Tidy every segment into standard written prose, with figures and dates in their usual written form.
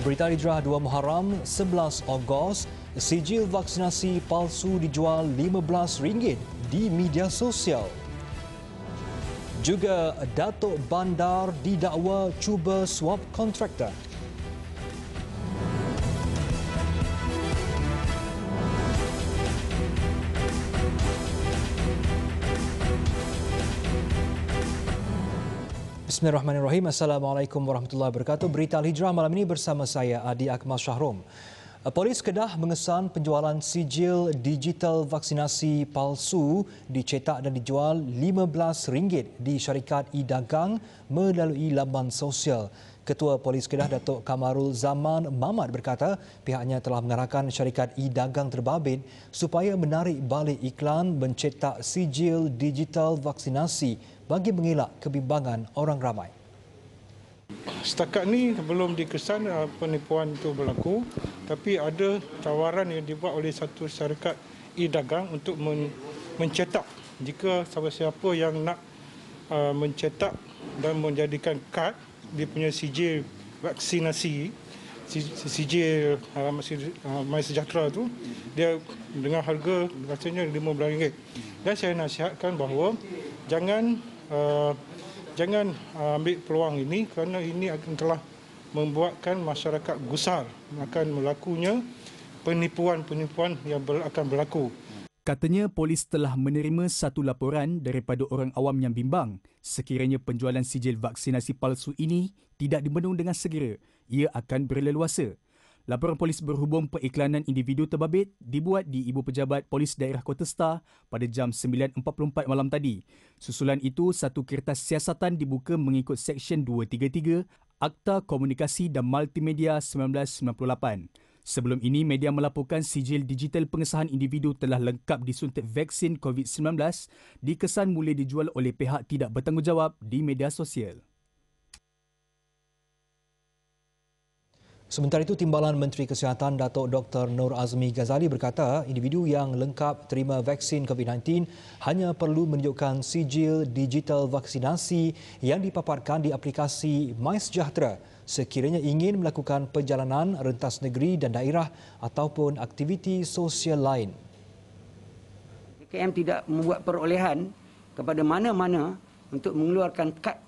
Berita hijrah 2 Muharram 11 Ogos, sijil vaksinasi palsu dijual RM15 di media sosial. Juga Datuk Bandar didakwa cuba suap kontraktor. Bismillahirrahmanirrahim. Assalamualaikum warahmatullahi wabarakatuh. Berita Al-Hijrah malam ini bersama saya Adi Akmal Shahrom. Polis Kedah mengesan penjualan sijil digital vaksinasi palsu dicetak dan dijual RM15 di syarikat e-dagang melalui laman sosial. Ketua Polis Kedah Datuk Kamarul Zaman Mamat berkata pihaknya telah mengarahkan syarikat e-dagang terbabit supaya menarik balik iklan mencetak sijil digital vaksinasi bagi mengelak kebimbangan orang ramai. Setakat ni belum dikesan penipuan itu berlaku, tapi ada tawaran yang dibuat oleh satu syarikat e-dagang untuk mencetak. Jika siapa-siapa yang nak mencetak dan menjadikan kad dia punya sijil vaksinasi, sijil MySejahtera tu, dia dengan harga rasanya RM15. Dan saya nasihatkan bahawa jangan ambil peluang ini kerana ini akan telah membuatkan masyarakat gusar akan melakunya penipuan-penipuan yang akan berlaku. Katanya polis telah menerima satu laporan daripada orang awam yang bimbang sekiranya penjualan sijil vaksinasi palsu ini tidak dibendung dengan segera, ia akan berleluasa. Laporan polis berhubung periklanan individu terbabit dibuat di Ibu Pejabat Polis Daerah Kota Star pada jam 9.44 malam tadi. Susulan itu, satu kertas siasatan dibuka mengikut Seksyen 233 Akta Komunikasi dan Multimedia 1998. Sebelum ini, media melaporkan sijil digital pengesahan individu telah lengkap disuntik vaksin COVID-19 dikesan mula dijual oleh pihak tidak bertanggungjawab di media sosial. Sementara itu, Timbalan Menteri Kesihatan Datuk Dr. Nur Azmi Ghazali berkata individu yang lengkap terima vaksin COVID-19 hanya perlu menunjukkan sijil digital vaksinasi yang dipaparkan di aplikasi MySejahtera sekiranya ingin melakukan perjalanan rentas negeri dan daerah ataupun aktiviti sosial lain. KKM tidak membuat perolehan kepada mana-mana untuk mengeluarkan kad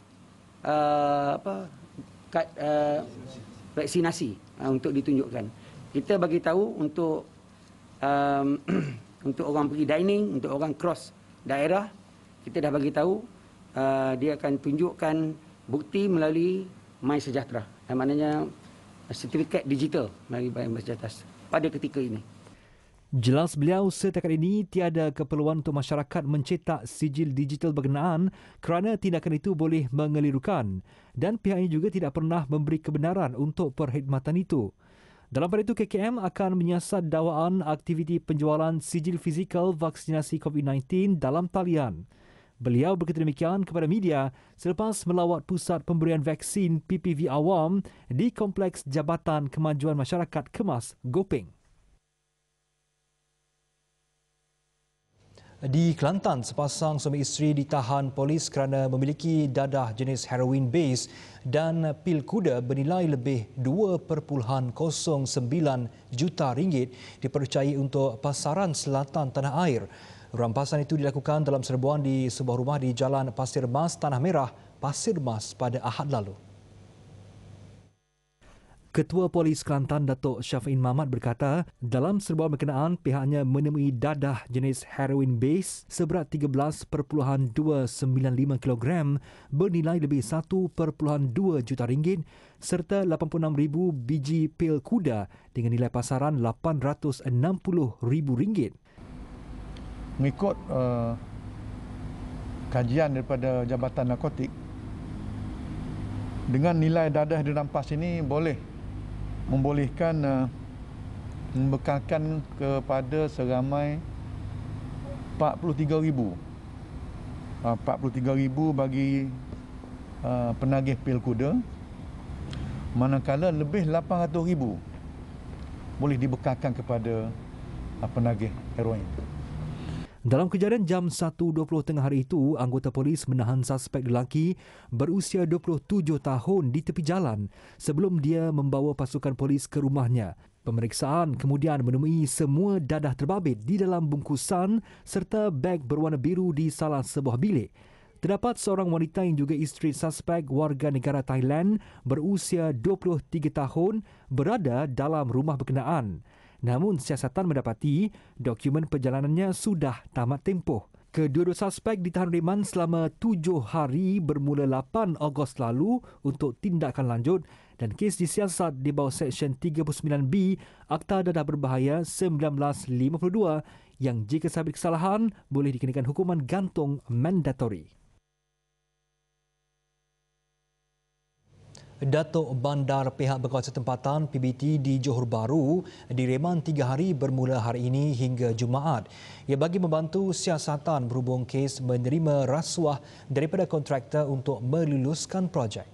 vaksinasi untuk ditunjukkan. Kita bagi tahu untuk untuk orang pergi dining, untuk orang cross daerah, kita dah bagi tahu dia akan tunjukkan bukti melalui MySejahtera. Maknanya sertifikat digital melalui MySejahtera pada ketika ini. Jelas beliau, setakat ini tiada keperluan untuk masyarakat mencetak sijil digital berkenaan kerana tindakan itu boleh mengelirukan dan pihaknya juga tidak pernah memberi kebenaran untuk perkhidmatan itu. Dalam pada itu, KKM akan menyiasat dakwaan aktiviti penjualan sijil fizikal vaksinasi COVID-19 dalam talian. Beliau berkata demikian kepada media selepas melawat pusat pemberian vaksin PPV awam di Kompleks Jabatan Kemajuan Masyarakat Kemas, Gopeng. Di Kelantan, sepasang suami isteri ditahan polis kerana memiliki dadah jenis heroin base dan pil kuda bernilai lebih RM2.09 juta dipercayai untuk pasaran selatan tanah air. Rampasan itu dilakukan dalam serbuan di sebuah rumah di Jalan Pasir Mas, Tanah Merah, Pasir Mas pada Ahad lalu. Ketua Polis Kelantan Datuk Syafiin Mamat berkata, dalam serbuan berkenaan pihaknya menemui dadah jenis heroin base seberat 13.295 kg bernilai lebih RM1.2 juta serta 86,000 biji pil kuda dengan nilai pasaran RM860,000. Mengikut kajian daripada Jabatan Narkotik, dengan nilai dadah dirampas ini membolehkan membekalkan kepada seramai 43,000 bagi penagih pil kuda, manakala lebih 800,000 boleh dibekalkan kepada penagih heroin. Dalam kejadian jam 1.20 tengah hari itu, anggota polis menahan suspek lelaki berusia 27 tahun di tepi jalan sebelum dia membawa pasukan polis ke rumahnya. Pemeriksaan kemudian menemui semua dadah terbabit di dalam bungkusan serta beg berwarna biru di salah sebuah bilik. Terdapat seorang wanita yang juga isteri suspek warga negara Thailand berusia 23 tahun berada dalam rumah berkenaan. Namun siasatan mendapati dokumen perjalanannya sudah tamat tempoh. Kedua-dua suspek ditahan reman selama 7 hari bermula 8 Ogos lalu untuk tindakan lanjut dan kes disiasat di bawah Seksyen 39B Akta Dadah Berbahaya 1952 yang jika sabit kesalahan boleh dikenakan hukuman gantung mandatori. Datuk Bandar pihak berkuasa tempatan PBT di Johor Bahru direman 3 hari bermula hari ini hingga Jumaat. Ia bagi membantu siasatan berhubung kes menerima rasuah daripada kontraktor untuk meluluskan projek.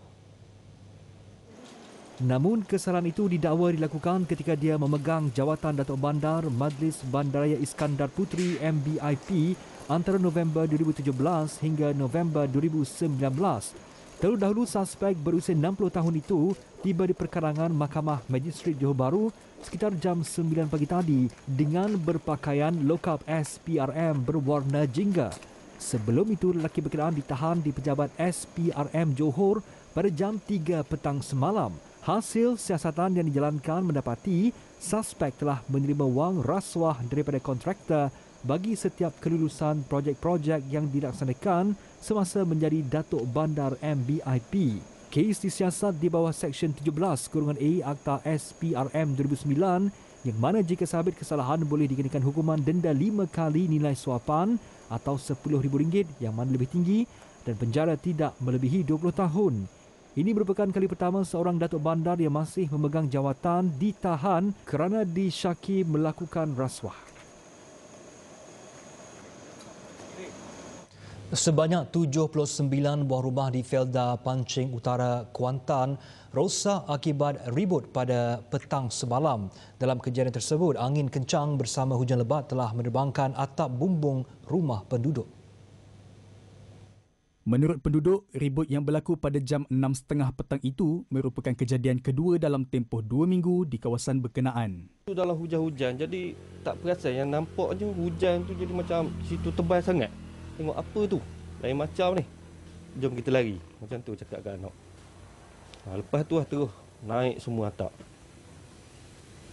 Namun kesalahan itu didakwa dilakukan ketika dia memegang jawatan Datuk Bandar Majlis Bandaraya Iskandar Puteri MBIP antara November 2017 hingga November 2019. Terlebih dahulu, suspek berusia 60 tahun itu tiba di perkarangan Mahkamah Magistrat Johor Bahru sekitar jam 9 pagi tadi dengan berpakaian lokap SPRM berwarna jingga. Sebelum itu, lelaki berkenaan ditahan di pejabat SPRM Johor pada jam 3 petang semalam. Hasil siasatan yang dijalankan mendapati suspek telah menerima wang rasuah daripada kontraktor bagi setiap kelulusan projek-projek yang dilaksanakan semasa menjadi Datuk Bandar MBIP. Kes disiasat di bawah Seksyen 17(A) Akta SPRM 2009 yang mana jika sabit kesalahan boleh dikenakan hukuman denda 5 kali nilai suapan atau RM10,000 yang mana lebih tinggi dan penjara tidak melebihi 20 tahun. Ini merupakan kali pertama seorang Datuk Bandar yang masih memegang jawatan ditahan kerana disyaki melakukan rasuah. Sebanyak 79 buah rumah di Felda Pancing Utara, Kuantan rosak akibat ribut pada petang semalam. Dalam kejadian tersebut, angin kencang bersama hujan lebat telah menerbangkan atap bumbung rumah penduduk. Menurut penduduk, ribut yang berlaku pada jam 6.30 petang itu merupakan kejadian kedua dalam tempoh 2 minggu di kawasan berkenaan. Dalam hujan-hujan, jadi tak perasan yang nampak je hujan tu jadi macam situ tebal sangat. Tengok apa tu? Lain macam ni. Jom kita lari. Macam tu cakap kat anak. Lepas tu terus naik semua atap.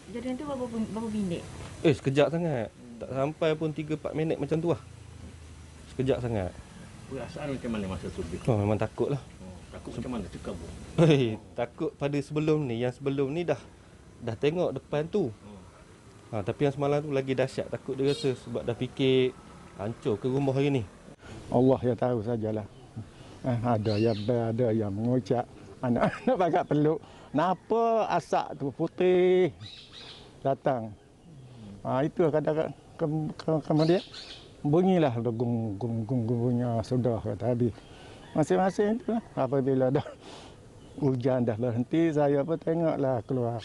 Kejadian tu berapa minit? Sekejap sangat. Tak sampai pun 3-4 minit macam tu lah. Sekejap sangat. Perasaan macam mana masa tu? Memang takut lah. Takut macam mana? Cakap pun. Takut pada sebelum ni. Yang sebelum ni dah tengok depan tu. Tapi yang semalam tu lagi dahsyat. Takut dia rasa sebab dah fikir hancur ke rumah hari ni. Allah yang tahu sajalah. Ada yang ada yang mengucap anak-anak bagat peluk. Kenapa asap tu putih datang? Itu kadang-kadang kemudian bunyilah gung-gung-gung-gungnya sudah kata habis. Masing-masing itu apabila dah hujan dah berhenti, saya pun tengoklah keluar.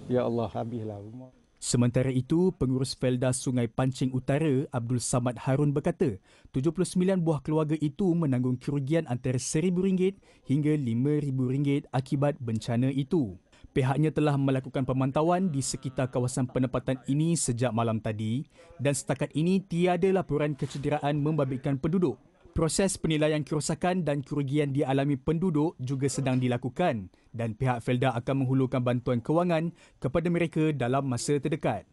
Ya Allah, habislah rumah. Sementara itu, pengurus Felda Sungai Pancing Utara, Abdul Samad Harun berkata, 79 buah keluarga itu menanggung kerugian antara RM1,000 hingga RM5,000 akibat bencana itu. Pihaknya telah melakukan pemantauan di sekitar kawasan penempatan ini sejak malam tadi dan setakat ini tiada laporan kecederaan membabitkan penduduk. Proses penilaian kerosakan dan kerugian dialami penduduk juga sedang dilakukan dan pihak Felda akan menghulurkan bantuan kewangan kepada mereka dalam masa terdekat.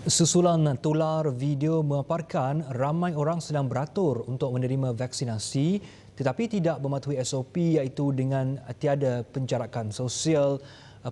Susulan tular video memaparkan ramai orang sedang beratur untuk menerima vaksinasi tetapi tidak mematuhi SOP iaitu dengan tiada penjarakan sosial.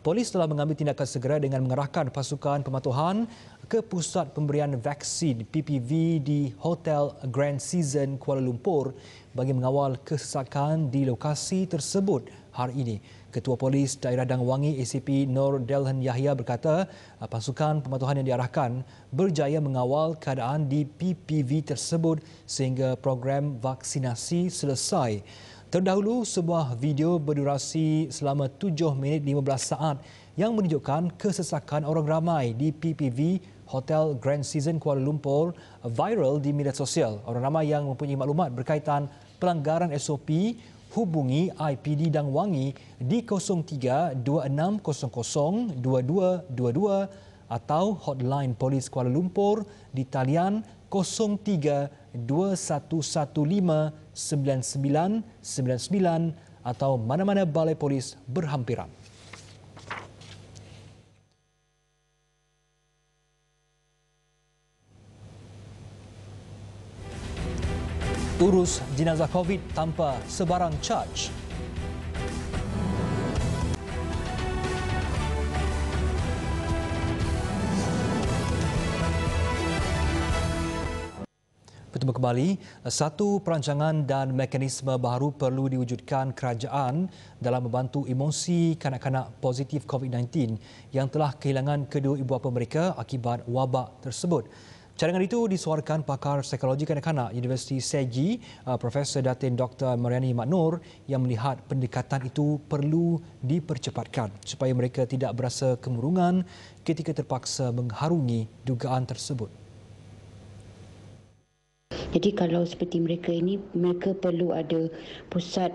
Polis telah mengambil tindakan segera dengan mengerahkan pasukan pematuhan ke pusat pemberian vaksin PPV di Hotel Grand Season Kuala Lumpur bagi mengawal kesesakan di lokasi tersebut hari ini. Ketua Polis Daerah Dangwangi ACP Nur Delhan Yahya berkata pasukan pematuhan yang diarahkan berjaya mengawal keadaan di PPV tersebut sehingga program vaksinasi selesai. Terdahulu, sebuah video berdurasi selama 7 minit 15 saat yang menunjukkan kesesakan orang ramai di PPV Hotel Grand Season Kuala Lumpur viral di media sosial. Orang ramai yang mempunyai maklumat berkaitan pelanggaran SOP hubungi IPD Dang Wangi di 0326002222 atau hotline Polis Kuala Lumpur di talian 0321159999 atau mana-mana balai polis berhampiran. Urus jenazah COVID tanpa sebarang charge. Bertemu kembali, satu perancangan dan mekanisme baru perlu diwujudkan kerajaan dalam membantu emosi kanak-kanak positif COVID-19 yang telah kehilangan kedua ibu bapa mereka akibat wabak tersebut. Cadangan itu disuarakan pakar psikologi kanak-kanak Universiti Segi, Profesor Datin Dr. Mariani Maknur yang melihat pendekatan itu perlu dipercepatkan supaya mereka tidak berasa kemurungan ketika terpaksa mengharungi dugaan tersebut. Jadi kalau seperti mereka ini, mereka perlu ada pusat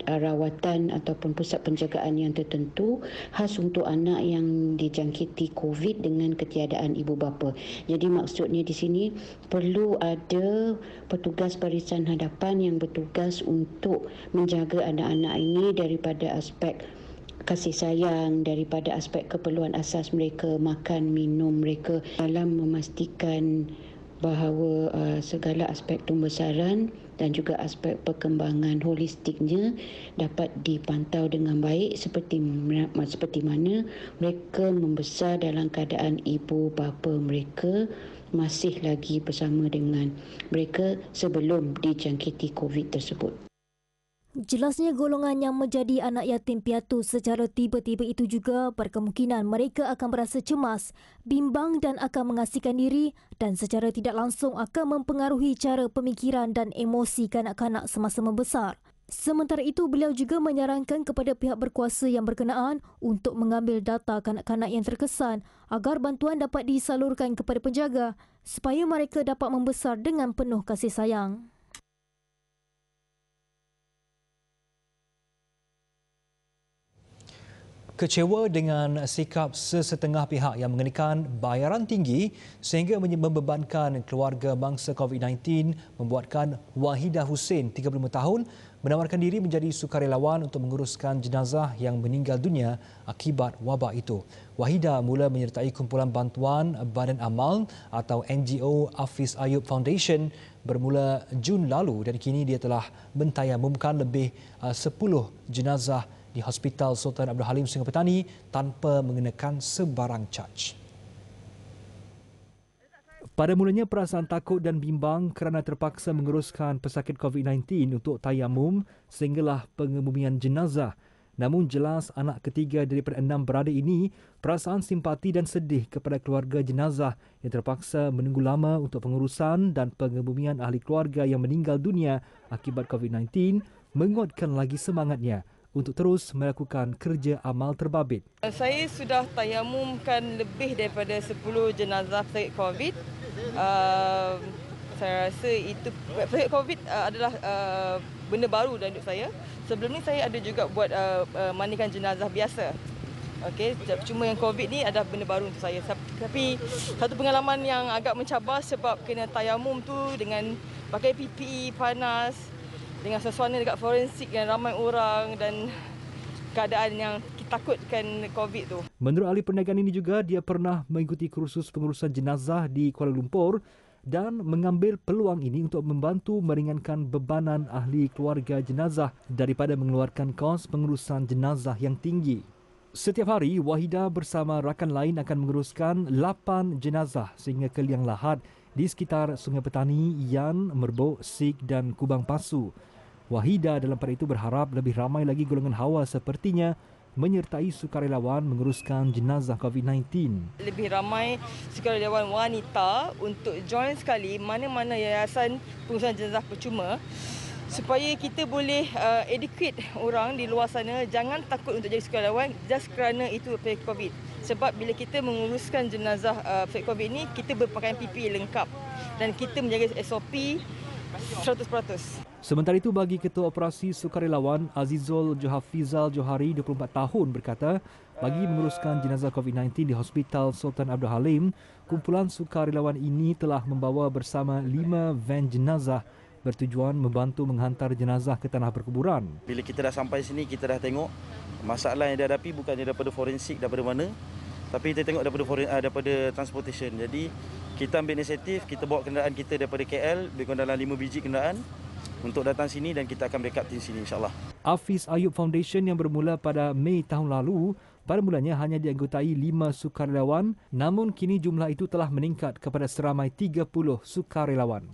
rawatan ataupun pusat penjagaan yang tertentu khas untuk anak yang dijangkiti COVID dengan ketiadaan ibu bapa. Jadi maksudnya di sini perlu ada petugas barisan hadapan yang bertugas untuk menjaga anak-anak ini daripada aspek kasih sayang, daripada aspek keperluan asas mereka, makan, minum mereka, dalam memastikan bahawa segala aspek pembesaran dan juga aspek perkembangan holistiknya dapat dipantau dengan baik seperti mana mereka membesar dalam keadaan ibu bapa mereka masih lagi bersama dengan mereka sebelum dijangkiti COVID tersebut. Jelasnya golongan yang menjadi anak yatim piatu secara tiba-tiba itu juga berkemungkinan mereka akan berasa cemas, bimbang dan akan mengasihkan diri dan secara tidak langsung akan mempengaruhi cara pemikiran dan emosi kanak-kanak semasa membesar. Sementara itu, beliau juga menyarankan kepada pihak berkuasa yang berkenaan untuk mengambil data kanak-kanak yang terkesan agar bantuan dapat disalurkan kepada penjaga supaya mereka dapat membesar dengan penuh kasih sayang. Kecewa dengan sikap sesetengah pihak yang mengenakan bayaran tinggi sehingga membebankan keluarga mangsa COVID-19 membuatkan Wahidah Hussein, 35 tahun, menawarkan diri menjadi sukarelawan untuk menguruskan jenazah yang meninggal dunia akibat wabak itu. Wahidah mula menyertai kumpulan bantuan Badan Amal atau NGO Hafiz Ayub Foundation bermula Jun lalu dan kini dia telah mentayamumkan lebih 10 jenazah di Hospital Sultan Abdul Halim Sungai Petani tanpa mengenakan sebarang charge. Pada mulanya perasaan takut dan bimbang kerana terpaksa menguruskan pesakit COVID-19 untuk tayamum sehinggalah pengebumian jenazah. Namun jelas anak ketiga daripada 6 beradik ini perasaan simpati dan sedih kepada keluarga jenazah yang terpaksa menunggu lama untuk pengurusan dan pengebumian ahli keluarga yang meninggal dunia akibat COVID-19 menguatkan lagi semangatnya untuk terus melakukan kerja amal terbabit. Saya sudah tayamumkan lebih daripada 10 jenazah pesakit COVID. Saya rasa itu pesakit COVID adalah benda baru dalam hidup saya. Sebelum ni saya ada juga buat mandikan jenazah biasa. Okey, cuma yang COVID ni adalah benda baru untuk saya. Tapi satu pengalaman yang agak mencabar sebab kena tayamum tu dengan pakai PPE panas, dengan suasana dekat forensik yang ramai orang dan keadaan yang kita takutkan COVID tu. Menurut ahli perniagaan ini juga, dia pernah mengikuti kursus pengurusan jenazah di Kuala Lumpur dan mengambil peluang ini untuk membantu meringankan bebanan ahli keluarga jenazah daripada mengeluarkan kos pengurusan jenazah yang tinggi. Setiap hari, Wahidah bersama rakan lain akan menguruskan 8 jenazah sehingga ke liang lahat di sekitar Sungai Petani, Yan, Merbok, Sik dan Kubang Pasu. Wahidah dalam pada itu berharap lebih ramai lagi golongan hawa sepertinya menyertai sukarelawan menguruskan jenazah COVID-19. Lebih ramai sukarelawan wanita untuk join sekali mana-mana yayasan pengurusan jenazah percuma supaya kita boleh educate orang di luar sana jangan takut untuk jadi sukarelawan just kerana itu COVID. Sebab bila kita menguruskan jenazah COVID ni, kita berpakaian PPE lengkap dan kita menjaga SOP 100%. Sementara itu, bagi Ketua Operasi Sukarelawan Azizul Johafizal Johari, 24 tahun, berkata bagi menguruskan jenazah COVID-19 di Hospital Sultan Abdul Halim, kumpulan sukarelawan ini telah membawa bersama 5 van jenazah bertujuan membantu menghantar jenazah ke tanah perkuburan. Bila kita dah sampai sini, kita dah tengok masalah yang dihadapi bukannya daripada forensik, daripada mana, tapi kita tengok daripada transportation. Jadi kita ambil inisiatif, kita bawa kenderaan kita daripada KL, lebih kurang dalam 5 biji kenderaan untuk datang sini dan kita akan backup di sini insyaAllah. Hafiz Ayub Foundation yang bermula pada Mei tahun lalu, pada mulanya hanya dianggotai 5 sukarelawan, namun kini jumlah itu telah meningkat kepada seramai 30 sukarelawan.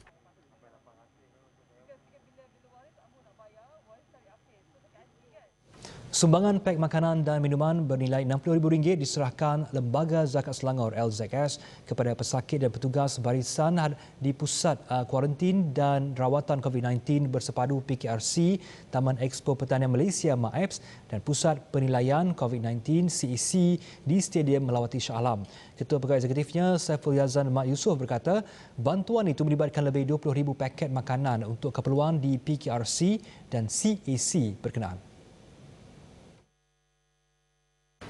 Sumbangan pek makanan dan minuman bernilai RM60,000 diserahkan Lembaga Zakat Selangor LZS kepada pesakit dan petugas barisan di Pusat Kuarantin dan Rawatan COVID-19 bersepadu PKRC, Taman Expo Pertanian Malaysia MAEPS dan Pusat Penilaian COVID-19 CEC di Stadium Melawati Shah Alam. Ketua Pegawai Eksekutifnya Saiful Yazan Mak Yusof berkata bantuan itu melibatkan lebih 20,000 paket makanan untuk keperluan di PKRC dan CEC berkenaan.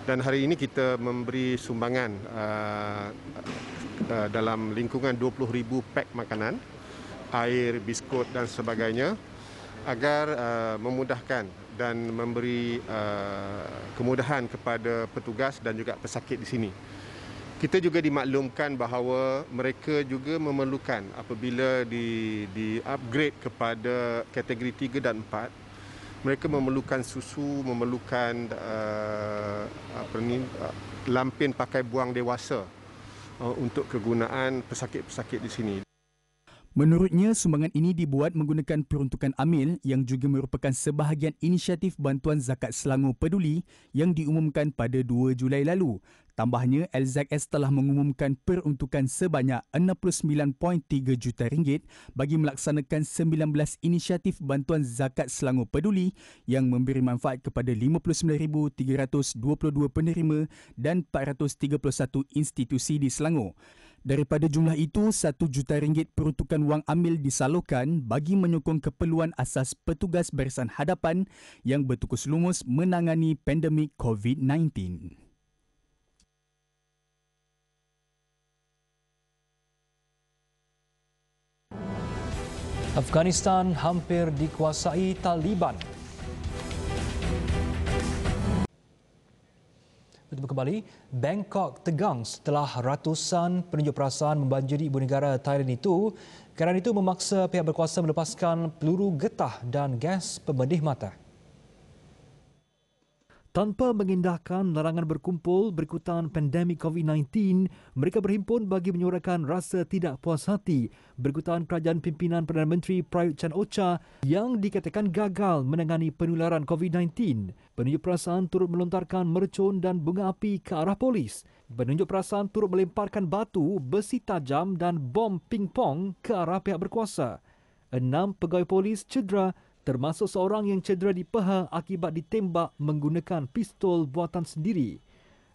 Dan hari ini kita memberi sumbangan dalam lingkungan 20,000 pack makanan, air, biskut dan sebagainya agar memudahkan dan memberi kemudahan kepada petugas dan juga pesakit di sini. Kita juga dimaklumkan bahawa mereka juga memerlukan apabila di-upgrade kepada kategori 3 dan 4, mereka memerlukan susu, memerlukan lampin pakai buang dewasa untuk kegunaan pesakit-pesakit di sini. Menurutnya, sumbangan ini dibuat menggunakan peruntukan AMIL yang juga merupakan sebahagian inisiatif bantuan Zakat Selangor Peduli yang diumumkan pada 2 Julai lalu. Tambahnya, LZS telah mengumumkan peruntukan sebanyak RM69.3 juta bagi melaksanakan 19 inisiatif bantuan Zakat Selangor Peduli yang memberi manfaat kepada 59,322 penerima dan 431 institusi di Selangor. Daripada jumlah itu, RM1 juta peruntukan wang AMIL disalurkan bagi menyokong keperluan asas petugas barisan hadapan yang bertukus lumus menangani pandemik COVID-19. Afghanistan hampir dikuasai Taliban. Bertemu kembali, Bangkok tegang setelah ratusan penunjuk perasaan membanjiri ibu negara Thailand itu. Kerana itu memaksa pihak berkuasa melepaskan peluru getah dan gas pemedih mata. Tanpa mengindahkan larangan berkumpul berikutan pandemik COVID-19, mereka berhimpun bagi menyuarakan rasa tidak puas hati berikutan kerajaan pimpinan Perdana Menteri Prayut Chan-o-cha yang dikatakan gagal menangani penularan COVID-19. Penunjuk perasaan turut melontarkan mercun dan bunga api ke arah polis. Penunjuk perasaan turut melemparkan batu, besi tajam dan bom pingpong ke arah pihak berkuasa. 6 pegawai polis cedera, termasuk seorang yang cedera di paha akibat ditembak menggunakan pistol buatan sendiri.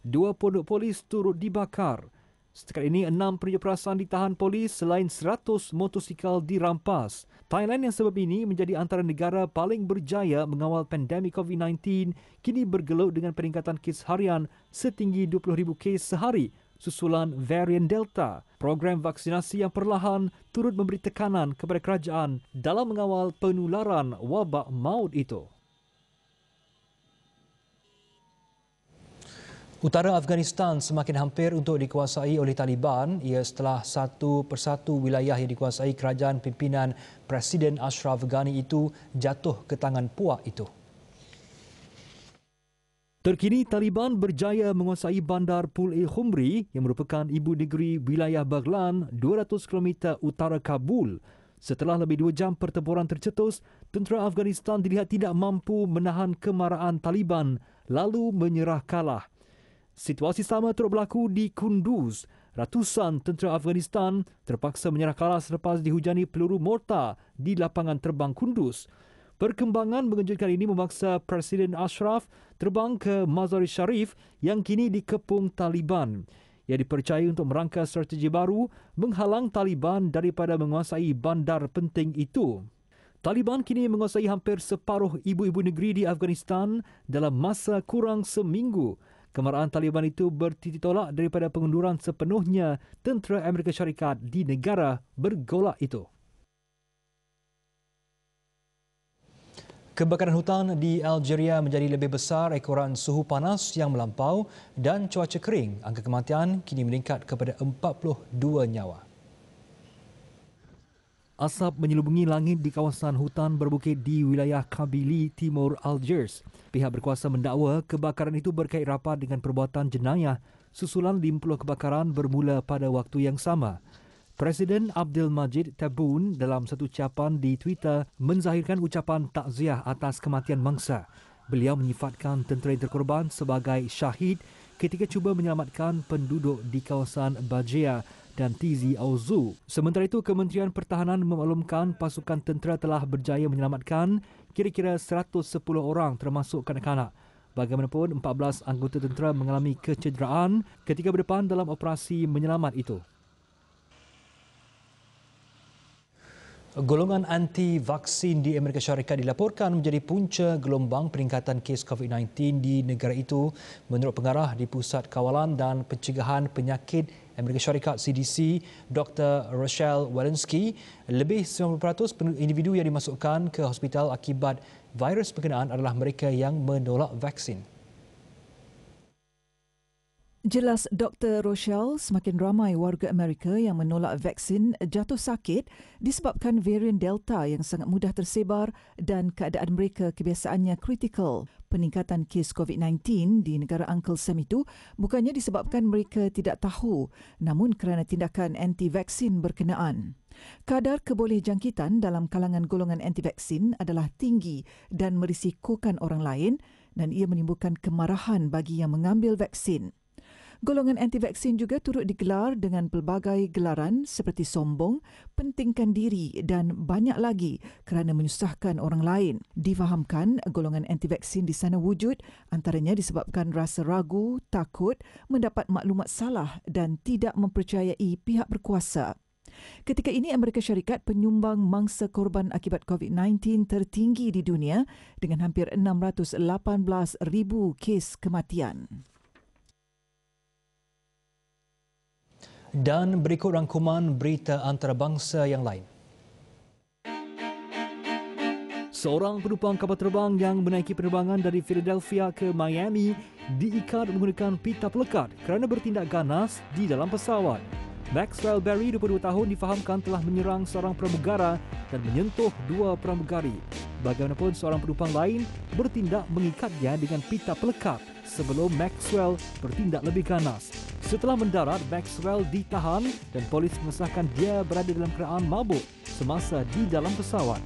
2 pondok polis turut dibakar. Setakat ini, 6 penunjuk perasaan ditahan polis selain 100 motosikal dirampas. Thailand yang sebab ini menjadi antara negara paling berjaya mengawal pandemik COVID-19 kini bergelut dengan peningkatan kes harian setinggi 20,000 kes sehari susulan varian Delta. Program vaksinasi yang perlahan turut memberi tekanan kepada kerajaan dalam mengawal penularan wabak maut itu. Utara Afghanistan semakin hampir untuk dikuasai oleh Taliban ia setelah satu persatu wilayah yang dikuasai kerajaan pimpinan Presiden Ashraf Ghani itu jatuh ke tangan puak itu. Terkini, Taliban berjaya menguasai bandar Pul-e-Khumri yang merupakan ibu negeri wilayah Baghlan 200 km utara Kabul. Setelah lebih 2 jam pertempuran tercetus, tentera Afghanistan dilihat tidak mampu menahan kemarahan Taliban lalu menyerah kalah. Situasi sama turut berlaku di Kunduz. Ratusan tentera Afghanistan terpaksa menyerah kalah selepas dihujani peluru mortar di lapangan terbang Kunduz. Perkembangan mengejutkan ini memaksa Presiden Ashraf terbang ke Mazar-i-Sharif yang kini dikepung Taliban. Ia dipercayai untuk merangka strategi baru menghalang Taliban daripada menguasai bandar penting itu. Taliban kini menguasai hampir separuh ibu-ibu negeri di Afghanistan dalam masa kurang seminggu. Kemarahan Taliban itu bertitik tolak daripada pengunduran sepenuhnya tentera Amerika Syarikat di negara bergolak itu. Kebakaran hutan di Algeria menjadi lebih besar ekoran suhu panas yang melampau dan cuaca kering. Angka kematian kini meningkat kepada 42 nyawa. Asap menyelubungi langit di kawasan hutan berbukit di wilayah Kabylie, Timur Algiers. Pihak berkuasa mendakwa kebakaran itu berkait rapat dengan perbuatan jenayah susulan 50 kebakaran bermula pada waktu yang sama. Presiden Abdelmajid Tebboune dalam satu ucapan di Twitter menzahirkan ucapan takziah atas kematian mangsa. Beliau menyifatkan tentera yang terkorban sebagai syahid ketika cuba menyelamatkan penduduk di kawasan Bajia dan Tizi Ouzou. Sementara itu, Kementerian Pertahanan memaklumkan pasukan tentera telah berjaya menyelamatkan kira-kira 110 orang termasuk kanak-kanak. Bagaimanapun, 14 anggota tentera mengalami kecederaan ketika berdepan dalam operasi menyelamat itu. Golongan anti-vaksin di Amerika Syarikat dilaporkan menjadi punca gelombang peningkatan kes COVID-19 di negara itu menurut pengarah di Pusat Kawalan dan Pencegahan Penyakit Amerika Syarikat CDC, Dr. Rochelle Walensky. Lebih 90% individu yang dimasukkan ke hospital akibat virus berkenaan adalah mereka yang menolak vaksin. Jelas Dr. Rochelle, semakin ramai warga Amerika yang menolak vaksin jatuh sakit disebabkan varian Delta yang sangat mudah tersebar dan keadaan mereka kebiasaannya kritikal. Peningkatan kes COVID-19 di negara Uncle Sam itu bukannya disebabkan mereka tidak tahu, namun kerana tindakan anti-vaksin berkenaan. Kadar kebolehjangkitan dalam kalangan golongan anti-vaksin adalah tinggi dan merisikokan orang lain dan ia menimbulkan kemarahan bagi yang mengambil vaksin. Golongan anti-vaksin juga turut digelar dengan pelbagai gelaran seperti sombong, pentingkan diri dan banyak lagi kerana menyusahkan orang lain. Difahamkan golongan anti-vaksin di sana wujud antaranya disebabkan rasa ragu, takut, mendapat maklumat salah dan tidak mempercayai pihak berkuasa. Ketika ini, Amerika Syarikat penyumbang mangsa korban akibat COVID-19 tertinggi di dunia dengan hampir 618,000 kes kematian. Dan berikut rangkuman berita antarabangsa yang lain. Seorang penumpang kapal terbang yang menaiki penerbangan dari Philadelphia ke Miami diikat menggunakan pita pelekat kerana bertindak ganas di dalam pesawat. Maxwell Berry, 22 tahun, difahamkan telah menyerang seorang pramugara dan menyentuh dua pramugari. Bagaimanapun, seorang penumpang lain bertindak mengikatnya dengan pita pelekat sebelum Maxwell bertindak lebih ganas. Setelah mendarat, Maxwell ditahan dan polis mengesahkan dia berada dalam keadaan mabuk semasa di dalam pesawat.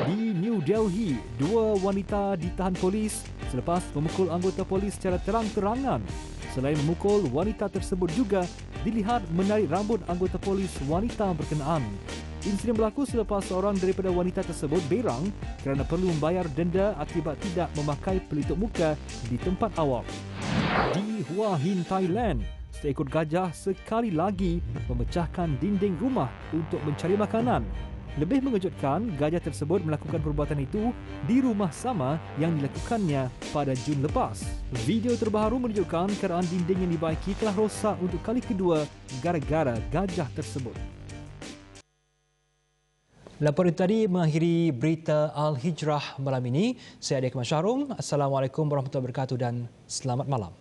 Di New Delhi, dua wanita ditahan polis selepas memukul anggota polis secara terang-terangan. Selain memukul, wanita tersebut juga dilihat menarik rambut anggota polis wanita berkenaan. Insiden berlaku selepas seorang daripada wanita tersebut berang kerana perlu membayar denda akibat tidak memakai pelitup muka di tempat awam. Di Hua Hin, Thailand, seekor gajah sekali lagi memecahkan dinding rumah untuk mencari makanan. Lebih mengejutkan, gajah tersebut melakukan perbuatan itu di rumah sama yang dilakukannya pada Jun lepas. Video terbaru menunjukkan keadaan dinding yang dibaiki telah rosak untuk kali kedua gara-gara gajah tersebut. Laporan tadi mengakhiri berita Al-Hijrah malam ini. Saya Adi Akmal Syahrum. Assalamualaikum warahmatullahi wabarakatuh dan selamat malam.